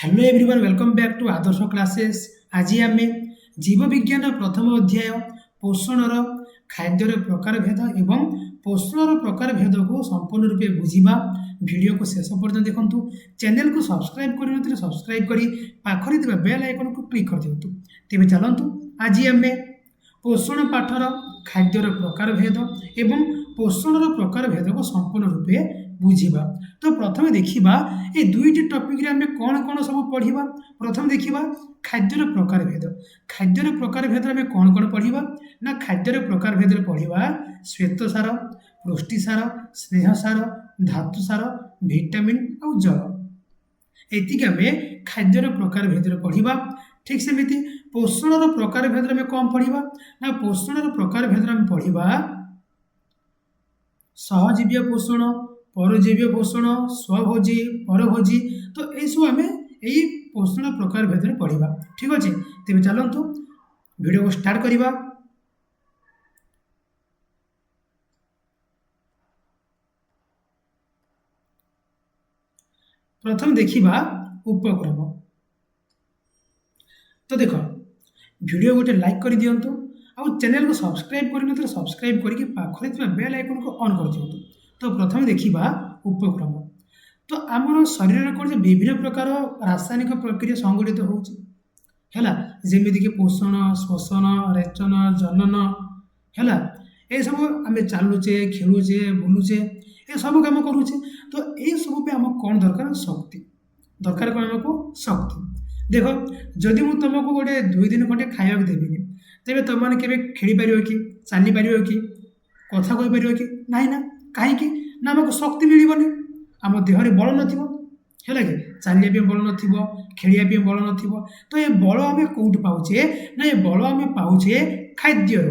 Hello everyone welcome back to Adarsh classes. आज आम जीव विज्ञान प्रथम अध्याय पोषणर खाद्यर प्रकार भेद एवं पोषणर प्रकार भेद को संपूर्ण रूपे बुझा। वीडियो को शेष पर्यटन देखूँ। चैनल को सब्सक्राइब कर सब्सक्राइब कर पाखरी बेल आइकन को क्लिक कर दिंतु। तेज चलतु आज आम पोषण पाठर खाद्यर प्रकार भेद एवं पोषणर प्रकार भेद को संपूर्ण रूपे बुझा। तो प्रथम देखा ये दुईटी टपिक आम कौन कौन सब पढ़ा। प्रथम देखा खाद्यर प्रकार भेद। खाद्यर प्रकार भेद आम कौन कौन पढ़ा ना खाद्यर प्रकार भेद पढ़ा श्वेत सार, पुष्टि सार, स्नेह सार, धातु सार, विटामिन और जल। एतिक आम खाद्यर प्रकार भेद पढ़ा। ठीक सेमती पोषणर प्रकार भेद आम कौन पढ़ा ना पोषणर प्रकार भेद आम पढ़ा सहजीवी पोषण, परजीवी पोषण, स्वभोजी, परभोजी। तो ये सब आम यही पोषण प्रकार भेद पढ़ा। ठीक अच्छे तेज चलतु वीडियो को स्टार्ट करवा। प्रथम देखा उपक्रम। तो देख वीडियो गोटे लाइक कर दिंतु आउ चैनल को सब्सक्राइब कर सब्सक्राइब करके पाखरे बेल आइकन को ऑन कर दिंतु। तो प्रथम देखा उपक्रम। तो आम शरीर कौन विभिन्न प्रकार रासायनिक प्रक्रिया संगठित होगा जमीक पोषण, श्वसन, रेचन, जनन है ये सब आम चलुचे, खेलुचे, बुलुचे, ये सब कम करुचे। तो ये सब आम कौन दरकार शक्ति दरकार कौन आमको शक्ति। देख जदि मु तुमको गोटे 2 दिन खंडे खाया देवी तेरे तुम के खेली पार कि चली पार कि कथा कही पार कि ना कहीं ना आमको शक्ति मिलबनी आम देहरे बल है कि चलिया बल न खेलिया बल न। तो ये बल आम कौट पाचे ना ये बल आम पाचे खाद्य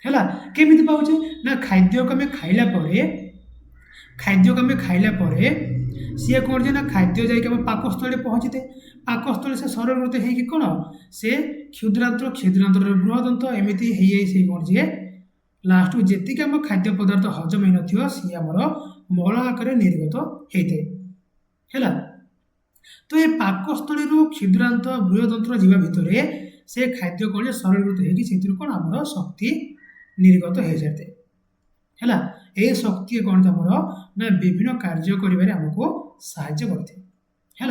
है केमी पाचे ना खाद्य को आम खाइला सी कौन जे ना खाद्य जाकि पाकस्थल पहुँचते पाकस्थल से सरलृत हो कौन से क्षुद्रांत क्षुद्रांतर बृहदंत एमती से कौन जे लास्ट को जी आम खाद्य पदार्थ हजम हो न सी आमर मल आकार निर्गत होता है। तो ये पाकस्थल क्षुद्रांत बृहदंत्र जीवा भितर से खाद्य कौन सरलृत हो कौन आमर शक्ति निर्गत हो जाते है। ये शक्ति कौन आमर ना विभिन्न कार्य करिबारे हमको साहाय्य करते है।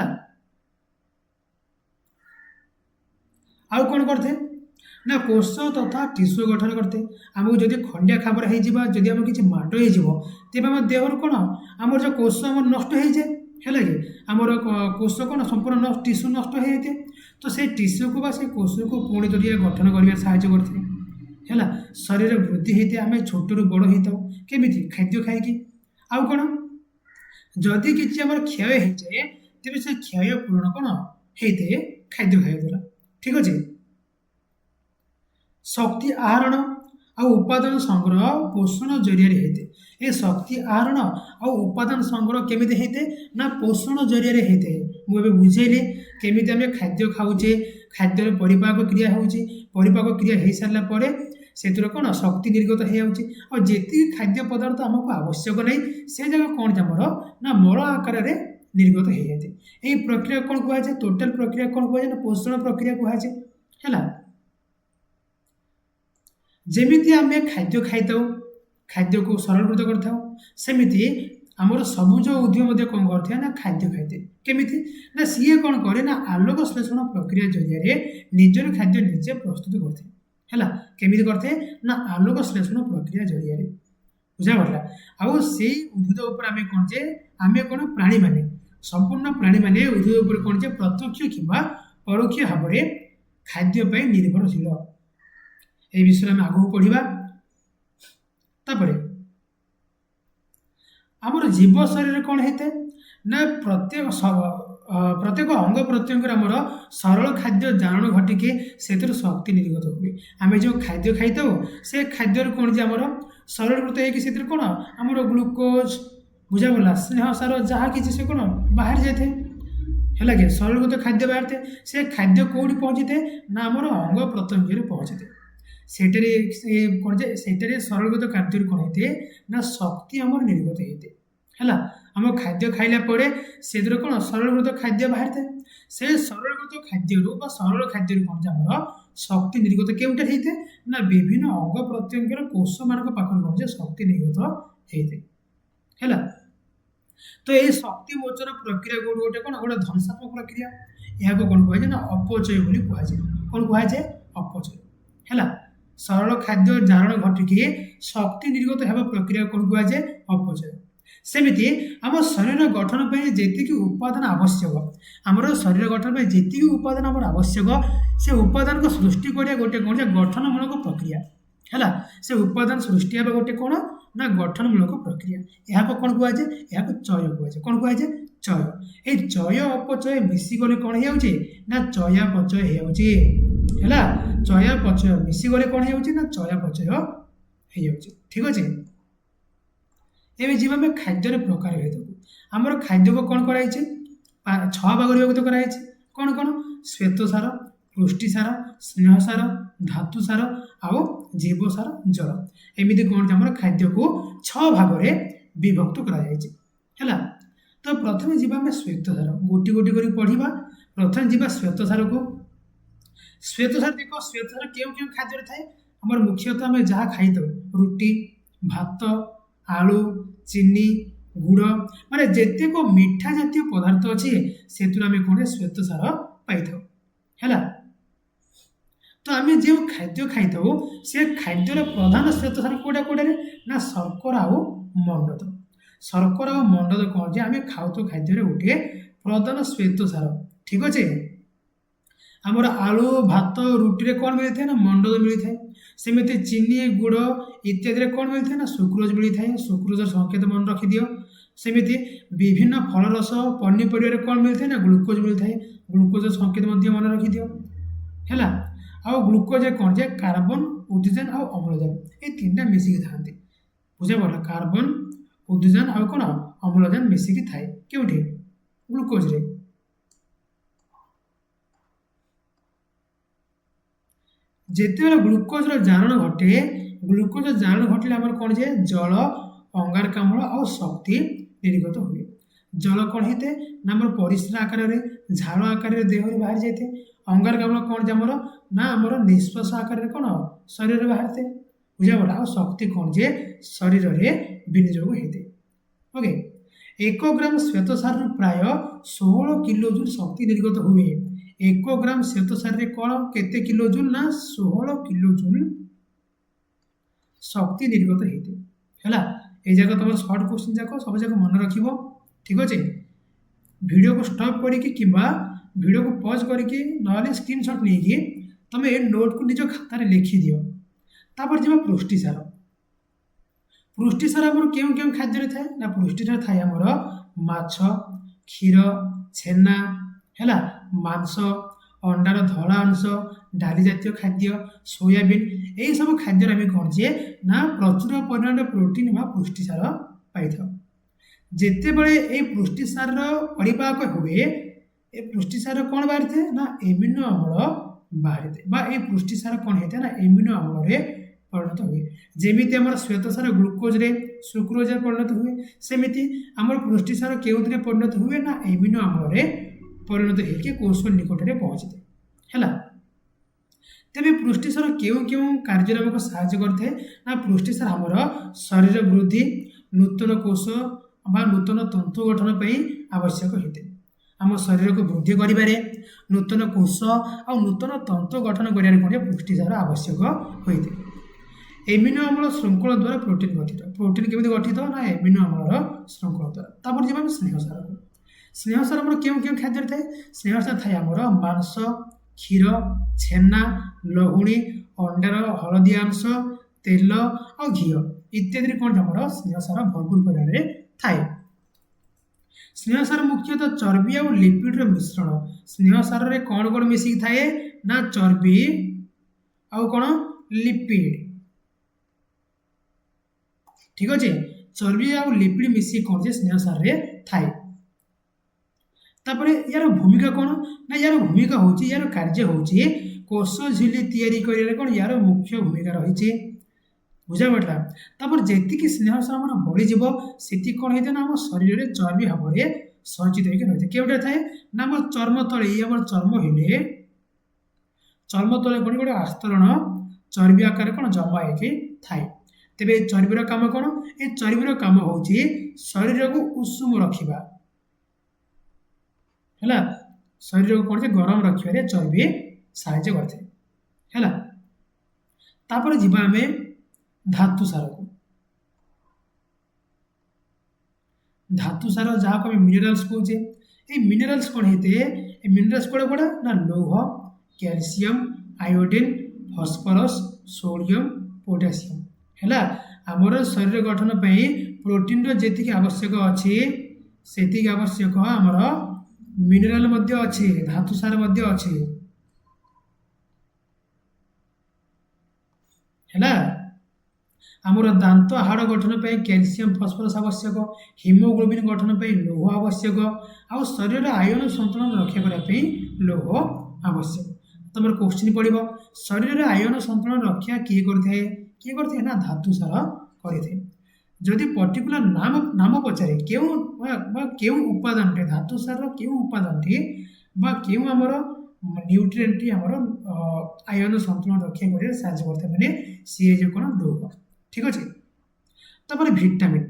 आउ कौन करते ना कोष तथा टिश्यू गठन करते। आमको जदि खंडिया खाबर होदि आम कि माड हो तेज आम देहर कौन आमर जो कोष आम नष्ट हो जाए है कि आमर कोष कौन संपूर्ण टिश्यू नष्ट हो जाए। तो से टिश्यू को से कोष को पुणी थोड़ी गठन कर साहाय्य करते है। शरीर वृद्धि होते आम छोट रू बड़ होता केमी खाद्य खाई। आउ कौन जदि किसी आम क्षय हो जाए तेज से क्षय पूर्ण कौन होते खाद्य खाଇବା द्वारा। ठीक अच्छे शक्ति आहरण आ उपादान संग्रह पोषण जरिया होते। ये शक्ति आहरण आ उपादान संग्रह केमी होते ना पोषण जरिया होते। मुझे बुझेली केमी आम खाद्य खाऊे खाद्य परिपाक क्रिया होची परिपाक क्रिया हो सारापर से कौन शक्ति निर्गत हो जी खाद्य पदार्थ आमको आवश्यक नहीं से जगह कौन आमर ना मल आकार निर्गत हो जाए। यही प्रक्रिया कौन कहुए टोटाल प्रक्रिया कौन कहुए ना पोषण प्रक्रिया कहुए है। जमीती आम खाद्य खाई खाद्य को सरलकृत करमती आमर सबुज उद्भिद कौन करते ना खाद्य खाई केमी ना सी कौन करे ना आलोक श्लेषण प्रक्रिया जरिया निजर खाद्य निजे प्रस्तुत करते है। केमी करते ना आलोक श्लेषण प्रक्रिया जरिया बुझा पड़ा। आउ से उद्भिद उपर आम कौन जे आम कौन प्राणी माने संपूर्ण प्राणी माने उद्भिद उपर कौन जे प्रत्यक्ष कि परोक्ष भाव में खाद्यपाई निर्भरशील। ये विषय में आगू पढ़ा। तापर आमर जीव शरीर कौन होते ना प्रत्येक अंग प्रत्यंग आमर सरल खाद्य जारण घटिके से शक्ति निर्गत हुए। आम जो खाद्य खाई से खाद्य कौन जे आमर सरलकृत हो कौन आमर ग्लूकोज बुझा पड़ा स्नेह सार जहाँ कि से कौन बाहर जाते है कि सरलकृत खाद्य बाहर थे से खाद्य कौटी पहुँचते ना आमर अंग प्रत्यंग पहुँचते से कौन जे सरलगत कार्य कौन होते ना शक्ति आमर निर्गत होते ହେଲା। ଆମ ଖାଦ୍ୟ ଖାଇଲା ପରେ ସେଥିରୁ କ'ଣ ସରଳୀକୃତ ଖାଦ୍ୟ ବାହାରିଥାଏ। ସେ ସରଳୀକୃତ ଖାଦ୍ୟରୁ ବା ସରଳ ଖାଦ୍ୟରୁ କ'ଣ ଯେ ଆମର ଶକ୍ତି ନିର୍ଗତ କେଉଁଠାରେ ହେଇଥାଏ ନା ବିଭିନ୍ନ ଅଙ୍ଗ ପ୍ରତ୍ୟଙ୍ଗର କୋଷମାନଙ୍କ ପାଖରୁ କ'ଣ ଯେ ଶକ୍ତି ନିର୍ଗତ ହେଇଥାଏ। ହେଲା। ତ ଏହି ଶକ୍ତି ମୋଚନ ପ୍ରକ୍ରିୟା ଗୋଟେ କ'ଣ ଗୋଟେ ଧ୍ୱଂସାତ୍ମକ ପ୍ରକ୍ରିୟା। ଏହାକୁ କ'ଣ କୁହାଯାଏ ନା ଅପଚୟ ବୋଲି କୁହାଯାଏ। କ'ଣ କୁହାଯାଏ? ଅପଚୟ। ହେଲା। ସରଳ ଖାଦ୍ୟ ଜାରଣ ଘଟିକି ଶକ୍ତି ନିର୍ଗତ ହେବା ପ୍ରକ୍ରିୟା କ'ଣ କୁହାଯାଏ? ଅପଚୟ। ସେମିତି ଆମ ଶରୀର ଗଠନ ପାଇଁ ଯେତିକି ଉପାଦାନ ଆବଶ୍ୟକ, ଆମର ଶରୀର ଗଠନ ପାଇଁ ଯେତିକି ଉପାଦାନ ଆମର ଆବଶ୍ୟକ, ସେ ଉପାଦାନକୁ ସୃଷ୍ଟି କରିବା ଗୋଟେ କ'ଣ ଯେ ଗଠନମୂଳକ ପ୍ରକ୍ରିୟା। ହେଲା। ସେ ଉପାଦାନ ସୃଷ୍ଟି ହେବା ଗୋଟେ କ'ଣ ନା ଗଠନମୂଳକ ପ୍ରକ୍ରିୟା। ଏହାକୁ କ'ଣ କୁହାଯାଏ? ଏହାକୁ ଚୟ କୁହାଯାଏ। କ'ଣ କୁହାଯାଏ? ଚୟ। এই ଚୟ ଅପଚୟ ମିଶିଗଲେ କ'ଣ ହେଇଯାଉଛି ନା ଚୟାପଚୟ ହେଇଯାଉଛି। ହେଲା। ଚୟାପଚୟ ମିଶିଗଲେ କ'ଣ ହେଇଯାଉଛି ନା ଚୟାପଚୟ ହେଇଯାଉଛି। ଠିକ ଅଛି। ଏବେ ଯିବା ଆମେ ଖାଦ୍ୟର ପ୍ରକାର ଭେଦକୁ। ଆମର ଖାଦ୍ୟକୁ କ'ଣ କରାଯାଇଛି? 6 ଭାଗରେ ବିଭକ୍ତ କରାଯାଇଛି। କ'ଣ କ'ଣ? ଶ୍ୱେତସାର, ପୁଷ୍ଟିସାର, ସ୍ନେହସାର, ଧାତୁସାର ଆଉ ଜୀବସାର, ଜଳ। ଏମିତି କ'ଣ ଆମର ଖାଦ୍ୟକୁ 6 ଭାଗରେ ବିଭକ୍ତ କରାଯାଇଛି। ହେଲା। ତ ପ୍ରଥମେ ଯିବା ଆମେ ଶ୍ୱେତସାର, ଗୋଟି ଗୋଟି କରି ପଢ଼ିବା। ପ୍ରଥମେ ଯିବା ଶ୍ୱେତସାରକୁ। ଶ୍ୱେତସାର ଦେଖ, ଶ୍ୱେତସାର କେଉଁ କେଉଁ ଖାଦ୍ୟରେ ଥାଏ? ଆମର ମୁଖ୍ୟତଃ ଆମେ ଯାହା ଖାଇଥାଉ, ରୁଟି, ଭାତ, ଆଳୁ, ଚିନି, ଗୁଡ଼, ମାନେ ଯେତେକ ମିଠା ଜାତୀୟ ପଦାର୍ଥ ଅଛି ସେଥିରୁ ଆମେ କ'ଣ ଶ୍ୱେତସାର ପାଇଥାଉ। ହେଲା। ତ ଆମେ ଯେଉଁ ଖାଦ୍ୟ ଖାଇଥାଉ ସେ ଖାଦ୍ୟର ପ୍ରଧାନ ଶ୍ୱେତସାର କୋଉଟା କୋଉଟାରେ ନା ଶର୍କରା ଆଉ ମଣ୍ଡଦ। ଶର୍କରା ଆଉ ମଣ୍ଡଦ କ'ଣ ଯେ ଆମେ ଖାଉଥିବା ଖାଦ୍ୟରେ ଗୋଟିଏ ପ୍ରଧାନ ଶ୍ୱେତସାର। ଠିକ ଅଛି। ଆମର ଆଳୁ, ଭାତ, ରୁଟିରେ କ'ଣ ମିଳିଥାଏ ନା ମଣ୍ଡଦ ମିଳିଥାଏ। ସେମିତି ଚିନି, ଗୁଡ଼ ଇତ୍ୟାଦିରେ କ'ଣ ମିଳିଥାଏ ନା ସୁକ୍ରୋଜ ମିଳିଥାଏ। ସୁକ୍ରୋଜର ସଂକେତ ମନେ ରଖିଦିଅ। ସେମିତି ବିଭିନ୍ନ ଫଳରସ, ପନିପରିବାରେ କ'ଣ ମିଳିଥାଏ ନା ଗ୍ଲୁକୋଜ ମିଳିଥାଏ। ଗ୍ଲୁକୋଜର ସଂକେତ ମଧ୍ୟ ମନେ ରଖିଦିଅ। ହେଲା। ଆଉ ଗ୍ଲୁକୋଜ କ'ଣ ଯେ କାର୍ବନ, ଉଦ୍ଭିଜନ ଆଉ ଅମ୍ଳଜାନ, এই ତିନିଟା ମିଶିକି ଥାନ୍ତି। ବୁଝିପାରିଲ? କାର୍ବନ, ଉଦ୍ଭିଜନ ଆଉ କ'ଣ ଅମ୍ଳଜାନ ମିଶିକି ଥାଏ। କେଉଁଠି? ଗ୍ଲୁକୋଜରେ। ଯେତେବେଳେ ଗ୍ଲୁକୋଜର ଜାରଣ ଘଟେ, ଗ୍ଲୁକୋଜ ଜାରଣ ଘଟିଲେ ଆମର କ'ଣ ଯେ ଜଳ, ଅଙ୍ଗାରକାମ୍ଳ ଆଉ ଶକ୍ତି ନିର୍ଗତ ହୁଏ। ଜଳ କ'ଣ ହେଇଥାଏ ନା ଆମର ପରିସ୍ରା ଆକାରରେ, ଝାଳ ଆକାରରେ ଦେହରୁ ବାହାରି ଯାଇଥାଏ। ଅଙ୍ଗାରକାମ୍ଳ କ'ଣ ଯେ ଆମର ନା ଆମର ନିଶ୍ୱାସ ଆକାରରେ କ'ଣ ଶରୀରରେ ବାହାରିଥାଏ। ବୁଝାଗଲା? ଆଉ ଶକ୍ତି କ'ଣ ଯେ ଶରୀରରେ ବିନିଯୋଗ ହେଇଥାଏ। ଓକେ। 1 ଗ୍ରାମ ଶ୍ୱେତସାରରୁ ପ୍ରାୟ 16 କିଲୋ ଜୁଲ ଶକ୍ତି ନିର୍ଗତ ହୁଏ। 1 ଗ୍ରାମ ଶ୍ୱେତସାରରେ କ'ଣ କେତେ କିଲୋ ଜୁଲ ନା 16 କିଲୋ ଜୁଲ ଶକ୍ତି ନିର୍ଗତ ହେଇଥାଏ। ହେଲା। এই ଯାକ ତମର ସର୍ଟ କ୍ୱେଶ୍ଚିନ୍ ଯାକ ସବୁ ଯାକ ମନେ ରଖିବ। ଠିକ ଅଛି। ଭିଡ଼ିଓକୁ ଷ୍ଟପ୍ କରିକି କିମ୍ବା ଭିଡ଼ିଓକୁ ପଜ୍ କରିକି ନହେଲେ ସ୍କ୍ରିନଶଟ୍ ନେଇକି ତମେ ଏ ନୋଟକୁ ନିଜ ଖାତାରେ ଲେଖିଦିଅ। ତାପରେ ଯିବା ପୁଷ୍ଟିସାର। ପୁଷ୍ଟିସାର ଆମର କେଉଁ କେଉଁ ଖାଦ୍ୟରେ ଥାଏ ନା ପୁଷ୍ଟିସାର ଥାଏ ଆମର ମାଛ, କ୍ଷୀର, ଛେନା, ହେଲା, ମାଂସ, ଅଣ୍ଡାର ଧଳା ଅଂଶ, ଡାଲି ଜାତୀୟ ଖାଦ୍ୟ, ସୋୟାବିନ୍, ଏହିସବୁ ଖାଦ୍ୟରେ ଆମେ କ'ଣ ଯେ ନା ପ୍ରଚୁର ପରିମାଣରେ ପ୍ରୋଟିନ୍ ବା ପୁଷ୍ଟିସାର ପାଇଥାଉ। ଯେତେବେଳେ ଏହି ପୁଷ୍ଟିସାରର ପରିପାକ ହୁଏ, ଏ ପୁଷ୍ଟିସାର କ'ଣ ବାହାରିଥାଏ ନା ଏମିନୋ ଅମ୍ଳ ବାହାରିଥାଏ ବା ଏହି ପୁଷ୍ଟିସାର କ'ଣ ହେଇଥାଏ ନା ଏମିନୋ ଅମ୍ଳରେ ପରିଣତ ହୁଏ। ଯେମିତି ଆମର ଶ୍ୱେତସାର ଗ୍ଲୁକୋଜରେ, ସୁକ୍ରୋଜରେ ପରିଣତ ହୁଏ, ସେମିତି ଆମର ପୁଷ୍ଟିସାର କେଉଁଥିରେ ପରିଣତ ହୁଏ ନା ଏମିନୋ ଅମ୍ଳରେ ପରିଣତ ହେଇକି କୋଷ ନିକଟରେ ପହଞ୍ଚିଥାଏ। ହେଲା। ତେବେ ପୁଷ୍ଟିସାର କେଉଁ କେଉଁ କାର୍ଯ୍ୟରେ ଆମକୁ ସାହାଯ୍ୟ କରିଥାଏ ନା ପୁଷ୍ଟିସାର ଆମର ଶରୀର ବୃଦ୍ଧି, ନୂତନ କୋଷ ବା ନୂତନ ତନ୍ତୁ ଗଠନ ପାଇଁ ଆବଶ୍ୟକ ହୋଇଥାଏ। ଆମ ଶରୀରକୁ ବୃଦ୍ଧି କରିବାରେ, ନୂତନ କୋଷ ଆଉ ନୂତନ ତନ୍ତୁ ଗଠନ କରିବାରେ ମଧ୍ୟ ପୁଷ୍ଟିସାର ଆବଶ୍ୟକ ହୋଇଥାଏ। ଏମିନୋ ଅମ୍ଳ ଶୃଙ୍ଖଳ ଦ୍ୱାରା ପ୍ରୋଟିନ୍ ଗଠିତ। ପ୍ରୋଟିନ୍ କେମିତି ଗଠିତ ନା ଏମିନୋ ଅମ୍ଳର ଶୃଙ୍ଖଳ ଦ୍ୱାରା। ତାପରେ ଯିବା ଆମେ ସ୍ନେହସାରକୁ। ସ୍ନେହସାର ଆମର କେଉଁ କେଉଁ ଖାଦ୍ୟରେ ଥାଏ? ସ୍ନେହସାର ଥାଏ ଆମର ମାଂସ, କ୍ଷୀର, ଛେନା, ଲହୁଣୀ, ଅଣ୍ଡାର ହଳଦିଆ ଅଂଶ, ତେଲ ଆଉ ଘିଅ ଇତ୍ୟାଦିରେ କ'ଣ ଆମର ସ୍ନେହସାର ଭରପୁର ପରିମାଣରେ ଥାଏ। ସ୍ନେହସାର ମୁଖ୍ୟତଃ ଚର୍ବି ଆଉ ଲିପିଡର ମିଶ୍ରଣ। ସ୍ନେହସାରରେ କ'ଣ କ'ଣ ମିଶିକି ଥାଏ ନା ଚର୍ବି ଆଉ କ'ଣ ଲିପିଡ। ଠିକ ଅଛି। ଚର୍ବି ଆଉ ଲିପିଡ ମିଶିକି କ'ଣ ଯେ ସ୍ନେହସାରରେ ଥାଏ। ତାପରେ ୟାର ଭୂମିକା କ'ଣ ନା ୟାର ଭୂମିକା ହେଉଛି, ୟାର କାର୍ଯ୍ୟ ହେଉଛି କୋଷ ଝିଲ୍ଲି ତିଆରି କରିବାରେ କ'ଣ ୟାର ମୁଖ୍ୟ ଭୂମିକା ରହିଛି। बुझा पड़ा तापर जेतिकी स्नेह सामना बढ़ीज से कौन होता ना आम शरीर में चर्बी भाव में संचित होकर रही है केवटे थाए ना आम चर्म तले आम चर्म हिले चर्म तले कौन गोटे आस्तरण चर्बी आकार कौन जमा होकर थाए तेरे चर्बीर कम कौन ये चर्बीर कम हूँ शरीर को उषुम रखा है शरीर को कौन गरम रखा चर्बी साहाय्य करते है तापर जीवा आम धातु सार को धातु सार जहाँ को मिनरल्स कहे ये मिनरल्स कौन होते मिनरल्स कौन कौन ना लौह calcium iodine phosphorus sodium potassium है आमर शरीर गठन प्रोटीन जी आवश्यक अच्छी से आवश्यक आमर मिनरल अच्छे धातु सार अच्छे है आमर दांत हाड़ गठन कैल्शियम फॉस्फोरस आवश्यक हिमोग्लोबिन गठन लौह आवश्यक आउ शरीर आयन संतुलन रक्षा करने लौह आवश्यक तुम क्वेश्चन पड़ो शरीर आयन संतुलन रक्षा किए करते ना धातु सार करते जदि पर्टिकुलर नाम नाम पचारे क्यों उपादान धातु सार क्यों उपादान क्यों आमर न्यूट्रिएंट आमर आयन संतुलन रक्षा कर साहय करते मैंने सी जो कौन लौह ठीक अच्छे तापर विटामिन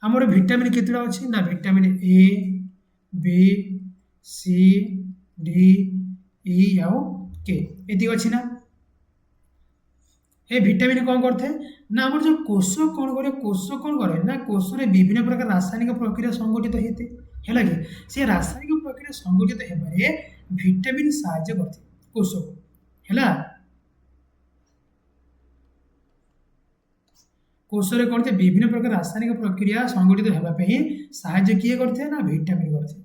आमर विटामिन केतटा अच्छी ना vitamin A B C D E आउ के ये अच्छी ना ये विटामिन कौन करते ना आम जो कोष कौन करे ना कोष में विभिन्न प्रकार रासायनिक प्रक्रिया संगठित होते है कि से रासायनिक प्रक्रिया संगठित होबारे विटामिन साहाय्य करते कोष को है कोष में कौन थे विभिन्न प्रकार रासायनिक प्रक्रिया संगठित होगापी साहाय्य किए करते ना विटामिन करते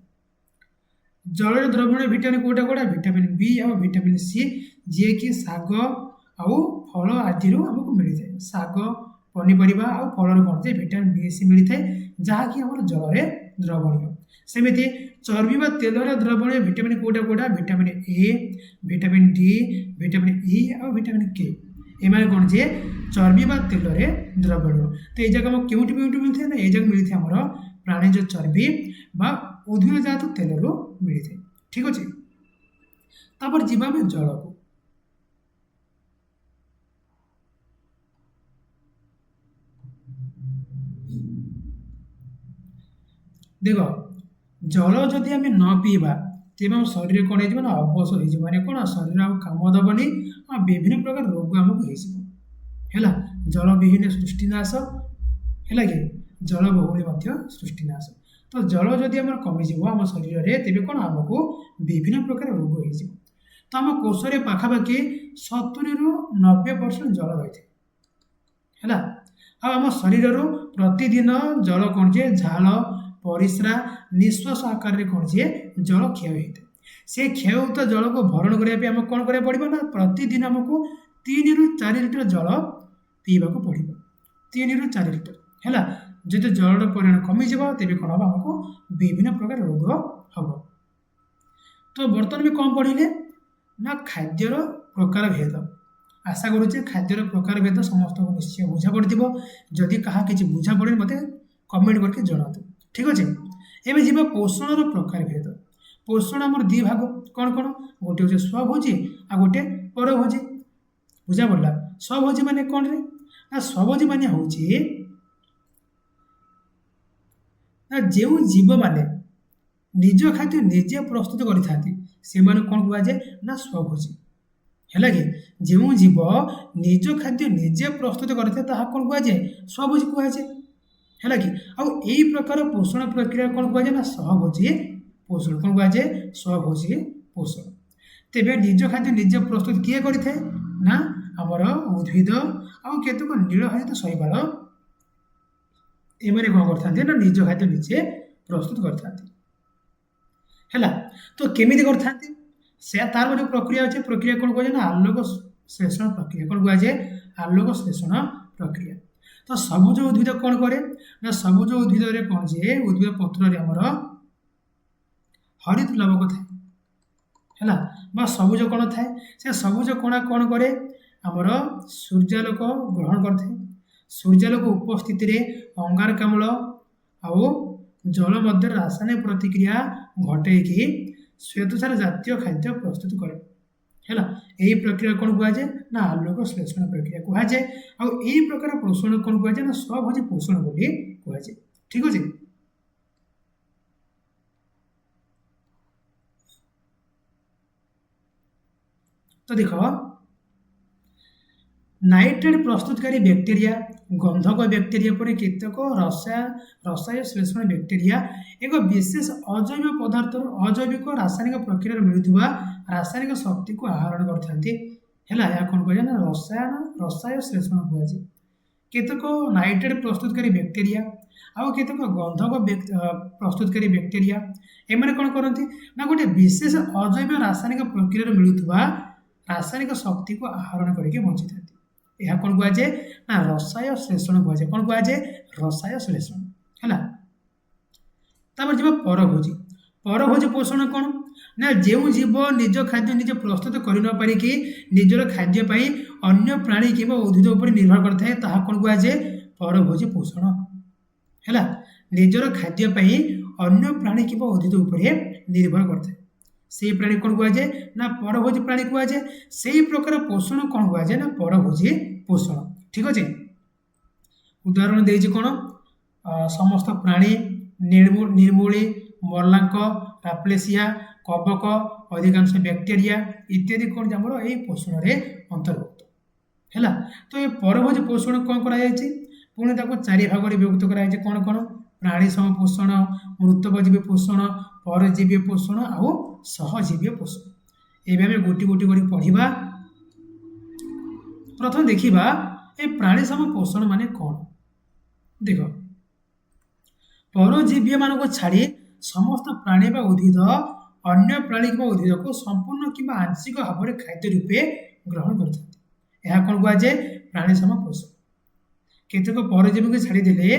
जल द्रवण विटामिन कोटा कोटा विटामिन बी और विटामिन सी जी कि साग आउ फल आदि आमको मिलता है साग पनीपरिया आउ फल कौन थे विटामिन बी सी मिलता है जहाँकि आम जल द्रवणीय सेमती चर्बी व तेल द्रवणीय विटामिन कोटा कोटा vitamin A vitamin D vitamin E और विटामिन के एम कौन जे चर्बी व तेल द्रवणीय तो ये जगह क्यों मिलते हैं ना ये जगह मिलते आमर प्राणीज चर्बी बा उद्भिदजात तेल मिलते ठीक अच्छे तापर जीवा में जल को देख जल जदि आम न पीवा तेज आम शरीर कौन हो अवश हो माने कौन शरीर आम कम दबनी विभिन्न प्रकार रोग आमको है जल विहीन सृष्टिनाश है कि जल बहुली सृष्टिनाश तो जल जदि आम कमिज आम शरीर में तेज कौन आमको विभिन्न प्रकार रोग हो तो आम कोष पाखापाखि 70 ରୁ 90% जल रही है आम शरीर प्रतिदिन जल कौन जे झाल परिस्रा निश्वास आकार में कौन जे जल क्षय होता है से क्षय होता जल को भरण करने आम कौन करा पड़ो ना प्रतिदिन आमको 3 ରୁ 4 लिटर जल पीवा पड़ो 3 ରୁ 4 लिटर है जब जलर परिमाण कमिज तेज कौन हम आमको विभिन्न प्रकार रोग हम तो बर्तमान में कौन पढ़े ना खाद्यर प्रकार भेद आशा करुचे खाद्यर प्रकार भेद समस्त को निश्चय बुझा पड़ो जदि कहा कि बुझा पड़े मत कमेंट करके जनातु ठीक अच्छे एवं जी पोषण प्रकार भेद पोषण आमर 2 भाग कौन कौन गोटे हूँ स्वभोजी आ गोटे परभोजी बुझा पड़ा स्वभोजी माने कौन रे ना स्वभोजी माने हूँ जो जीव माने निज खाद्य निजे प्रस्तुत करते कौन कहुए ना स्वभोजी है कि जो जीव निज खाद्य निजे प्रस्तुत करते कौन कहुए स्वभोजी कहुए है कि आउ यही प्रकार पोषण प्रक्रिया कौन कहुए ना सहभोजी पोषण कौन कहुए स्वभोजी पोषण तेरे निज खाद्य निजे प्रस्तुत किए करते ना आमर उद्भिद आउ केतक नीलहरित शैवाल एम कौन करते ना निज खाद्य निजे प्रस्तुत करते तो केमी करते से तार जो प्रक्रिया अच्छे प्रक्रिया कौन कहुए ना आलोक श्लेषण प्रक्रिया कौन कहुए आलोक श्लेषण प्रक्रिया तो सबुज उद्भिद कौन करे ना सबुज उद्भिद कौन जे उद्भिद पत्र आमर हरित लवक थाए है सबुज कण थाए से सबुज कणा कौन करे आमर सूर्यालोक ग्रहण करते ସୂର୍ଯ୍ୟାଲୋକ ଉପସ୍ଥିତିରେ ଅଙ୍ଗାରକାମ୍ଳ ଆଉ ଜଳ ମଧ୍ୟରେ ରାସାୟନିକ ପ୍ରତିକ୍ରିୟା ଘଟାଇକି ଶ୍ୱେତସାର ଜାତୀୟ ଖାଦ୍ୟ ପ୍ରସ୍ତୁତ କରେ। ହେଲା, ଏହି ପ୍ରକ୍ରିୟା କ'ଣ କୁହାଯାଏ ନା ଆଲୋକ ଶ୍ଳେଷଣ ପ୍ରକ୍ରିୟା କୁହାଯାଏ। ଆଉ ଏହି ପ୍ରକାର ପୋଷଣ କ'ଣ କୁହାଯାଏ ନା ସ୍ୱଭୋଜୀ ପୋଷଣ ବୋଲି କୁହାଯାଏ। ଠିକ ଅଛି। ତ ଦେଖ, ନାଇଟ୍ରେଟ୍ ପ୍ରସ୍ତୁତକାରୀ ବ୍ୟାକ୍ଟେରିଆ, ଗନ୍ଧକ ବ୍ୟାକ୍ଟେରିଆ ପରି କେତେକ ରସାୟନ ଶ୍ଲେଷଣ ବ୍ୟାକ୍ଟେରିଆ ଏକ ବିଶେଷ ଅଜୈବ ପଦାର୍ଥରୁ ଅଜୈବିକ ରାସାୟନିକ ପ୍ରକ୍ରିୟାରେ ମିଳୁଥିବା ରାସାୟନିକ ଶକ୍ତିକୁ ଆହରଣ କରିଥାନ୍ତି। ହେଲା, ଏହା କ'ଣ କୁହାଯାଏ ନା ରସାୟନ ଶ୍ଲେଷଣ କୁହାଯାଏ। କେତେକ ନାଇଟ୍ରେଟ୍ ପ୍ରସ୍ତୁତକାରୀ ବ୍ୟାକ୍ଟେରିଆ ଆଉ କେତେକ ଗନ୍ଧକ ପ୍ରସ୍ତୁତକାରୀ ବ୍ୟାକ୍ଟେରିଆ ଏମାନେ କ'ଣ କରନ୍ତି ନା ଗୋଟେ ବିଶେଷ ଅଜୈବ ରାସାୟନିକ ପ୍ରକ୍ରିୟାରେ ମିଳୁଥିବା ରାସାୟନିକ ଶକ୍ତିକୁ ଆହରଣ କରିକି ବଞ୍ଚିଥାନ୍ତି। ଏହା କ'ଣ କୁହାଯାଏ ନା ରସାୟନ ଶ୍ଲେଷଣ କୁହାଯାଏ। କ'ଣ କୁହାଯାଏ? ରସାୟନ ଶ୍ଲେଷଣ। ହେଲା, ତାପରେ ଯିବା ପରଭୋଜୀ। ପରଭୋଜୀ ପୋଷଣ କ'ଣ ନା ଯେଉଁ ଜୀବ ନିଜ ଖାଦ୍ୟ ନିଜେ ପ୍ରସ୍ତୁତ କରି ନ ପାରିକି ନିଜର ଖାଦ୍ୟ ପାଇଁ ଅନ୍ୟ ପ୍ରାଣୀ କିମ୍ବା ଉଦ୍ଭିଦ ଉପରେ ନିର୍ଭର କରିଥାଏ ତାହା କ'ଣ କୁହାଯାଏ? ପରଭୋଜୀ ପୋଷଣ। ହେଲା, ନିଜର ଖାଦ୍ୟ ପାଇଁ ଅନ୍ୟ ପ୍ରାଣୀ କିମ୍ବା ଉଦ୍ଭିଦ ଉପରେ ନିର୍ଭର କରିଥାଏ ସେହି ପ୍ରାଣୀ କ'ଣ କୁହାଯାଏ ନା ପରଭୋଜୀ ପ୍ରାଣୀ କୁହାଯାଏ। ସେହି ପ୍ରକାର ପୋଷଣ କ'ଣ କୁହାଯାଏ ନା ପରଭୋଜୀ ପୋଷଣ। ଠିକ ଅଛି। ଉଦାହରଣ ଦେଇଛି କ'ଣ? ସମସ୍ତ ପ୍ରାଣୀ, ନିର୍ମୂଳୀ, ମର୍ଲାଙ୍କ, ରାପ୍ଲେସିଆ, କବକ, ଅଧିକାଂଶ ବ୍ୟାକ୍ଟେରିଆ ଇତ୍ୟାଦି କ'ଣ ଆମର ଏହି ପୋଷଣରେ ଅନ୍ତର୍ଭୁକ୍ତ। ହେଲା, ତ ଏ ପରଭୋଜୀ ପୋଷଣ କ'ଣ କରାଯାଇଛି? ପୁଣି ତାକୁ 4 ଭାଗରେ ବିଭକ୍ତ କରାଯାଇଛି। କ'ଣ କ'ଣ? ପ୍ରାଣୀ ସମ ପୋଷଣ, ମୃତକଜୀବୀ ପୋଷଣ, ପରଜୀବୀ ପୋଷଣ ଆଉ ସହଜୀବୀ ପୋଷଣ। ଏବେ ଆମେ ଗୋଟି ଗୋଟି କରି ପଢ଼ିବା। ପ୍ରଥମେ ଦେଖିବା ଏ ପ୍ରାଣୀ ସମ ପୋଷଣ ମାନେ କ'ଣ। ଦେଖ, ପରଜୀବୀମାନଙ୍କୁ ଛାଡ଼ି ସମସ୍ତ ପ୍ରାଣୀ ବା ଉଦ୍ଭିଦ ଅନ୍ୟ ପ୍ରାଣୀ କିମ୍ବା ଉଦ୍ଭିଦକୁ ସମ୍ପୂର୍ଣ୍ଣ କିମ୍ବା ଆଂଶିକ ଭାବରେ ଖାଦ୍ୟ ରୂପେ ଗ୍ରହଣ କରିଥାନ୍ତି। ଏହା କ'ଣ କୁହାଯାଏ? ପ୍ରାଣୀ ସମ ପୋଷଣ। କେତେକ ପରଜୀବୀଙ୍କୁ ଛାଡ଼ିଦେଲେ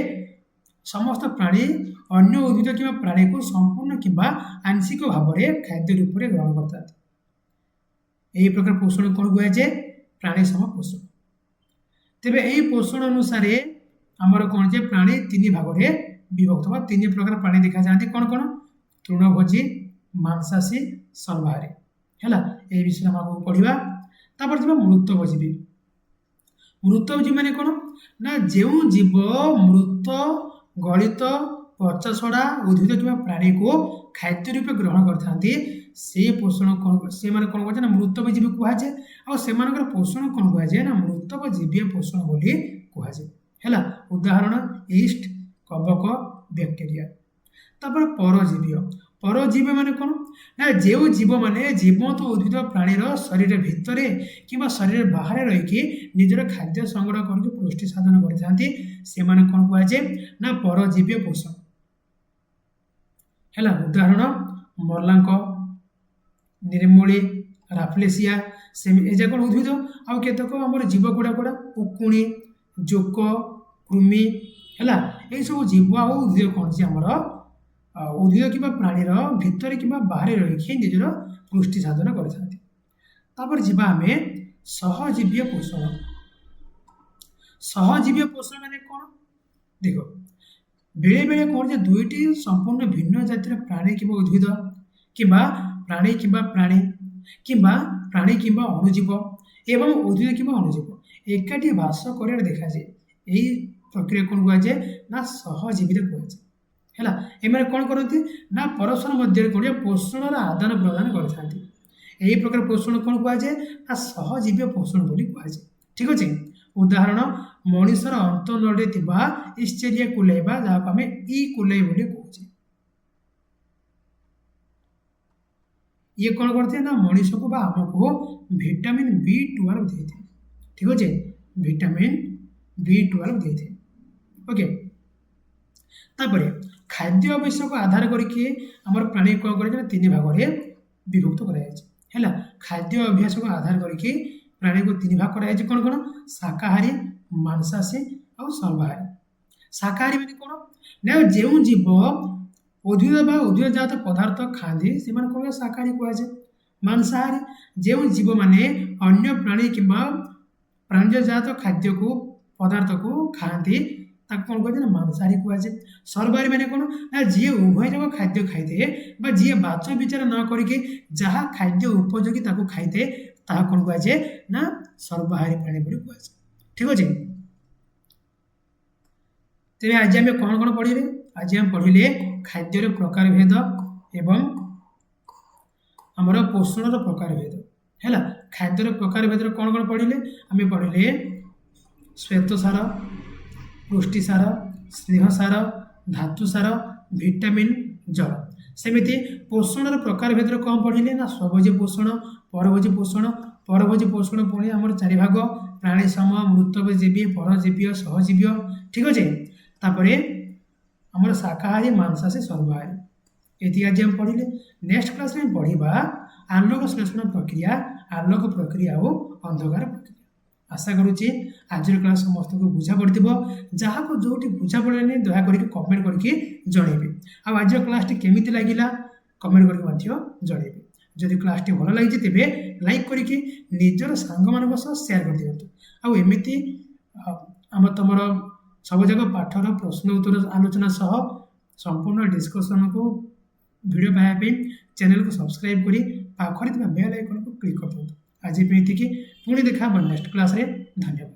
ସମସ୍ତ ପ୍ରାଣୀ ଅନ୍ୟ ଉଦ୍ଭିଦ କିମ୍ବା ପ୍ରାଣୀକୁ ସମ୍ପୂର୍ଣ୍ଣ କିମ୍ବା ଆଂଶିକ ଭାବରେ ଖାଦ୍ୟ ରୂପରେ ଗ୍ରହଣ କରିଥାନ୍ତି। ଏହି ପ୍ରକାର ପୋଷଣ କ'ଣ କୁହାଯାଏ? ପ୍ରାଣୀ ସମ ପୋଷଣ। ତେବେ ଏହି ପୋଷଣ ଅନୁସାରେ ଆମର କ'ଣ ଯେ ପ୍ରାଣୀ 3 ଭାଗରେ ବିଭକ୍ତ ବା 3 ପ୍ରକାର ପ୍ରାଣୀ ଦେଖାଯାଆନ୍ତି। କ'ଣ କ'ଣ? ତୃଣଭୋଜୀ, ମାଂସାଶୀ, ସର୍ବାହାରୀ। ହେଲା, ଏହି ବିଷୟରେ ଆମେ ଆଗକୁ ପଢ଼ିବା। ତାପରେ ଥିବା ମୃତଭୋଜୀ। ମୃତଭୋଜୀ ମାନେ କ'ଣ ନା ଯେଉଁ ଜୀବ ମୃତ, ଗଳିତ, ପଚାସଢ଼ା ଉଦ୍ଭିଦ କିମ୍ବା ପ୍ରାଣୀକୁ ଖାଦ୍ୟ ରୂପେ ଗ୍ରହଣ କରିଥାନ୍ତି ସେହି ପୋଷଣ ସେମାନେ କ'ଣ କୁହାଯାଏ ନା ମୃତଭୋଜୀ କୁହାଯାଏ। ଆଉ ସେମାନଙ୍କର ପୋଷଣ କ'ଣ କୁହାଯାଏ ନା ମୃତକଜୀବୀ ପୋଷଣ ବୋଲି କୁହାଯାଏ। ହେଲା, ଉଦାହରଣ ଇଷ୍ଟ, କବକ, ବ୍ୟାକ୍ଟେରିଆ। ତାପରେ ପରଜୀବୀ ମାନେ କ'ଣ ନା ଯେଉଁ ଜୀବମାନେ ଜୀବନ୍ତ ଉଦ୍ଭିଦ ପ୍ରାଣୀର ଶରୀର ଭିତରେ କିମ୍ବା ଶରୀର ବାହାରେ ରହିକି ନିଜର ଖାଦ୍ୟ ସଂଗ୍ରହ କରିକି ପୁଷ୍ଟି ସାଧନ କରିଥାନ୍ତି ସେମାନେ କ'ଣ କୁହାଯାଏ ନା ପରଜୀବୀ ପୋଷଣ। ହେଲା, ଉଦାହରଣ ମର୍ଲାଙ୍କ, ନିର୍ମୂଳୀ, ରାପ୍ଲେସିଆ ଏ ଯାକ ଉଦ୍ଭିଦ। ଆଉ କେତେକ ଆମର ଜୀବ ଗୁଡ଼ାକ ଉକୁଣି, ଜୋକ, କୃମି। ହେଲା, ଏହିସବୁ ଜୀବ ଆଉ ଉଦ୍ଭିଦ କ'ଣ ଯେ ଆମର ଉଦ୍ଭିଦ କିମ୍ବା ପ୍ରାଣୀର ଭିତରେ କିମ୍ବା ବାହାରେ ରହିକି ନିଜର ପୁଷ୍ଟି ସାଧନ କରିଥାନ୍ତି। ତାପରେ ଯିବା ଆମେ ସହଜୀବୀ ପୋଷଣ। ସହଜୀବୀ ପୋଷଣ ମାନେ କ'ଣ? ଦେଖ, ବେଳେବେଳେ କ'ଣ ଯେ 2ଟି ସମ୍ପୂର୍ଣ୍ଣ ଭିନ୍ନ ଜାତିର ପ୍ରାଣୀ କିମ୍ବା ଉଦ୍ଭିଦ କିମ୍ବା ପ୍ରାଣୀ କିମ୍ବା ଅଣୁଜୀବ ଏବଂ ଉଦ୍ଭିଦ କିମ୍ବା ଅଣୁଜୀବ ଏକାଠି ବାସ କରିବାରେ ଦେଖାଯାଏ। ଏହି ପ୍ରକ୍ରିୟା କ'ଣ କୁହାଯାଏ ନା ସହଜୀବୀରେ କୁହାଯାଏ। ହେଲା, ଏମାନେ କ'ଣ କରନ୍ତି ନା ପରସ୍ପର ମଧ୍ୟରେ କ'ଣ ପୋଷଣର ଆଦାନ ପ୍ରଦାନ କରିଥାନ୍ତି। ଏହି ପ୍ରକାର ପୋଷଣ କ'ଣ କୁହାଯାଏ ନା ସହଜୀବୀ ପୋଷଣ ବୋଲି କୁହାଯାଏ। ଠିକ ଅଛି। ଉଦାହରଣ ମଣିଷର ଅନ୍ତନଳୀରେ ଥିବା ଇଶ୍ଚେରିଆ କୁଲେଇ ବା ଯାହାକୁ ଆମେ ଇ କୁଲେଇ ବୋଲି କହୁଛେ। ଇଏ କ'ଣ କରିଥାଏ ନା ମଣିଷକୁ ବା ଆମକୁ ଭିଟାମିନ୍ B12 ଦେଇଥାଏ। ଠିକ ଅଛି, ଭିଟାମିନ୍ B12 ଦେଇଥାଏ। ଓକେ, ତାପରେ ଖାଦ୍ୟ ଆବଶ୍ୟକ ଆଧାର କରିକି ଆମର ପ୍ରାଣୀ କ'ଣ କରାଯାଏ ନା 3 ଭାଗରେ ବିଭକ୍ତ କରାଯାଇଛି। ହେଲା, ଖାଦ୍ୟ ଅଭ୍ୟାସକୁ ଆଧାର କରିକି ପ୍ରାଣୀକୁ 3 ଭାଗ କରାଯାଇଛି। କ'ଣ କ'ଣ? ଶାକାହାରୀ, ମାଂସାଶୀ ଆଉ ସର୍ବାହାରୀ। ଶାକାହାରୀ ମାନେ କ'ଣ ନା ଯେଉଁ ଜୀବ ଉଦ୍ଭିଦ ବା ଉଦ୍ଭିଦଜାତ ପଦାର୍ଥ ଖାଆନ୍ତି ସେମାନେ କ'ଣ ଶାକାହାରୀ କୁହାଯାଏ। ମାଂସାହାରୀ ଯେଉଁ ଜୀବମାନେ ଅନ୍ୟ ପ୍ରାଣୀ କିମ୍ବା ପ୍ରାଣୀଜାତ ଖାଦ୍ୟକୁ पदार्थ को खाती कौन कहे मांसाहारी कहुए। सर्वहारी मैंने कौन ना जी उभय जगह खाद्य खाई जी बाच विचार न करके जहाँ खाद्य उपयोगी खाई कौन कहुए ना सर्वहारी प्राणी बोली कहुए। ठीक अच्छे तेरे आज आम कौन कौन पढ़े आज आम पढ़ले खाद्यर प्रकार भेद एवं आमर पोषण प्रकार भेद है। खाद्यर प्रकार भेद कौन कौन पढ़ले आम पढ़ले श्वेतसार पुष्टिसार स्नेहसार धातुसार विटामिन जल सेमती पोषण प्रकार भेद कौन पढ़ले ना स्वभोजी पोषण परभोजी पोषण परभोजी पोषण पुणी आम चारि भाग प्राणी समूह मृतजीवी परजीवी सहजीवी। ठीक अच्छे तापर आमर शाकाहारी मांसाहारी सर्वहारी ये आज हम पढ़ले। नेक्स्ट क्लास में पढ़ा आलोक श्लेषण प्रक्रिया आलोक प्रक्रिया और अंधकार प्रक्रिया। आशा करुच्ची आज क्लास समस्त को बुझा पड़ो जहाँ को जो बुझा पड़े दयाकोरी कमेंट करके जनइबे। आज क्लास टी केमी लगे कमेंट करके जनइबे। जदि क्लास टी भल लगी तेज लाइक करके निजर सांग मान सेयार कर दिखाँ। आमती आम तुम सब जगह पाठर प्रश्न उत्तर आलोचना सह संपूर्ण डिस्कसन को वीडियो पाइबा चैनल को सब्सक्राइब करी पाखरे बेल आइकन को क्लिक कर दिखाँ। आज ये पुणी देखा नेक्स्ट क्लास रे। धन्यवाद।